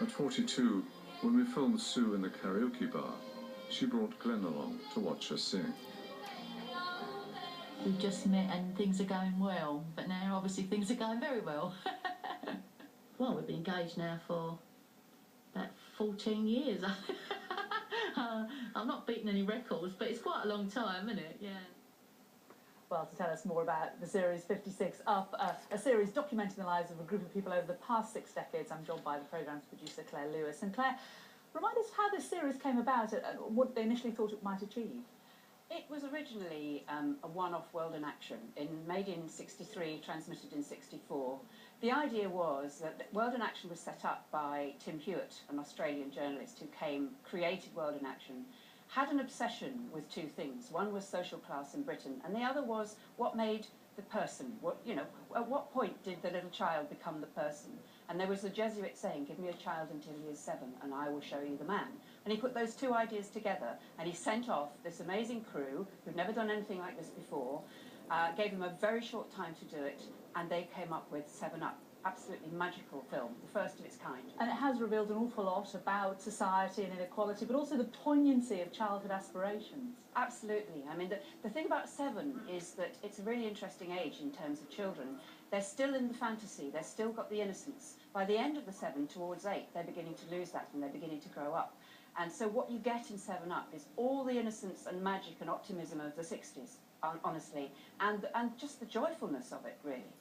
At 42, when we filmed Sue in the karaoke bar, she brought Glenn along to watch her sing. We just met and things are going well, but now obviously things are going very well. Well, we've been engaged now for about 14 years. I'm not beating any records, but it's quite a long time, isn't it? Yeah. Well, to tell us more about the series 56 Up, a series documenting the lives of a group of people over the past 6 decades, I'm joined by the programme's producer, Claire Lewis. And Claire, remind us how this series came about and what they initially thought it might achieve. It was originally a one-off World in Action, made in '63, transmitted in '64. The idea was that World in Action was set up by Tim Hewitt, an Australian journalist who created World in Action, had an obsession with two things. One was social class in Britain, and the other was what made the person. At what point did the little child become the person? And there was a Jesuit saying, "Give me a child until he is 7, and I will show you the man." And he put those two ideas together, and he sent off this amazing crew who'd never done anything like this before, gave them a very short time to do it, and they came up with 7 Up. Absolutely magical film, the first of its kind. And it has revealed an awful lot about society and inequality, but also the poignancy of childhood aspirations. Absolutely. I mean, the thing about 7 is that it's a really interesting age in terms of children. They're still in the fantasy, they've still got the innocence. By the end of the 7, towards 8, they're beginning to lose that and they're beginning to grow up. And so what you get in 7 Up is all the innocence and magic and optimism of the 60s, honestly, and just the joyfulness of it, really.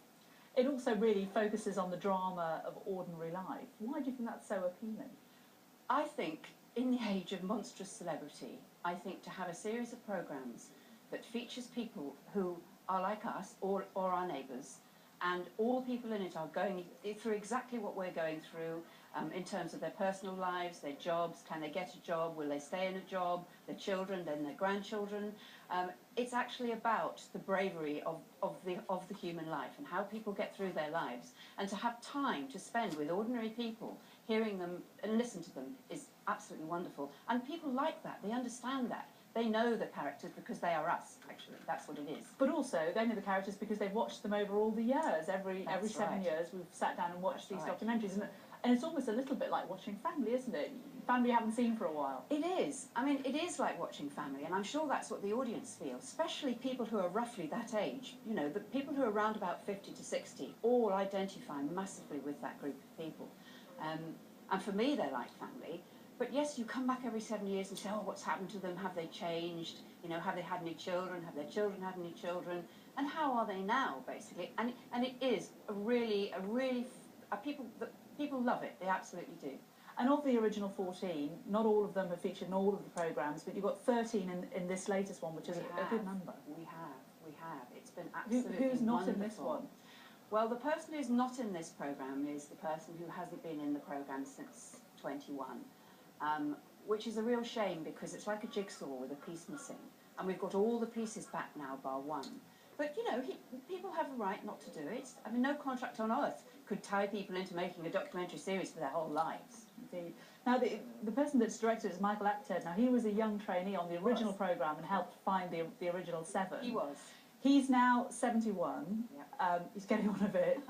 It also really focuses on the drama of ordinary life. Why do you think that's so appealing? I think, in the age of monstrous celebrity, I think to have a series of programmes that features people who are like us, or our neighbours, and all people in it are going through exactly what we're going through, in terms of their personal lives, their jobs, can they get a job, will they stay in a job, their children, then their grandchildren. It's actually about the bravery of the human life and how people get through their lives. And to have time to spend with ordinary people, hearing them and listen to them is absolutely wonderful. And people like that, they understand that. They know the characters because they are us, actually. That's what it is. But also, they know the characters because they've watched them over all the years. Every 7 years, we've sat down and watched these documentaries. And it's almost a little bit like watching Family, isn't it? Family you haven't seen for a while. It is. I mean, it is like watching Family, and I'm sure that's what the audience feels, especially people who are roughly that age. You know, the people who are around about 50 to 60 all identify massively with that group of people. And for me, they're like Family. But yes, you come back every 7 years and say, oh, what's happened to them? Have they changed? You know, have they had any children? Have their children had any children? And how are they now, basically? And it is people love it. They absolutely do. And of the original 14, not all of them have featured in all of the programmes, but you've got 13 in this latest one, which is a good number. We have. It's been absolutely wonderful. Who's not in this one? Well, the person who's not in this programme is the person who hasn't been in the programme since 21. Which is a real shame because it's like a jigsaw with a piece missing. And we've got all the pieces back now, bar one. But, you know, people have a right not to do it. I mean, no contract on earth could tie people into making a documentary series for their whole lives. Indeed. Now, the person that's directed is Michael Apted. Now, he was a young trainee on the original programme and helped find the original 7. He was. He's now 71. Yeah. He's getting on a bit.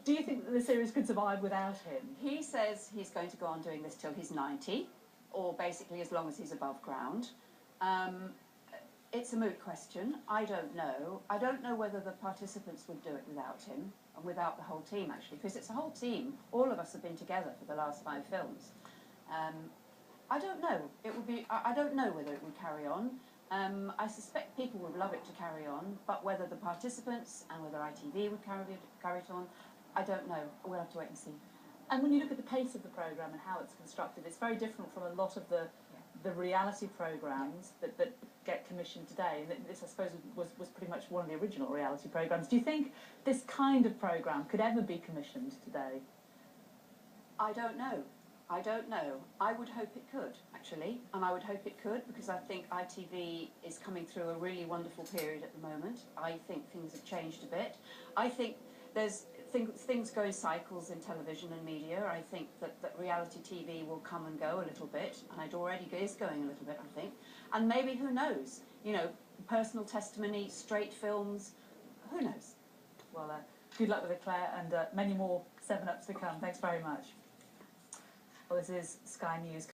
Do you think that the series could survive without him? He says he's going to go on doing this till he's 90, or basically as long as he's above ground. It's a moot question. I don't know. I don't know whether the participants would do it without him, and without the whole team, actually, because it's a whole team. All of us have been together for the last 5 films. I don't know. It would be. I don't know whether it would carry on. I suspect people would love it to carry on, but whether the participants and whether ITV would carry it on, I don't know. We'll have to wait and see. And when you look at the pace of the programme and how it's constructed, it's very different from a lot of the reality programmes that get commissioned today. And this, I suppose, was pretty much one of the original reality programmes. Do you think this kind of programme could ever be commissioned today? I don't know. I don't know. I would hope it could, actually, and I would hope it could because I think ITV is coming through a really wonderful period at the moment. I think things have changed a bit. I think there's things go in cycles in television and media. I think that reality TV will come and go a little bit, and it already is going a little bit, I think. And maybe, who knows, you know, personal testimony, straight films, who knows? Well, good luck with it, Claire, and many more 7 Ups to come. Thanks very much. This is Sky News.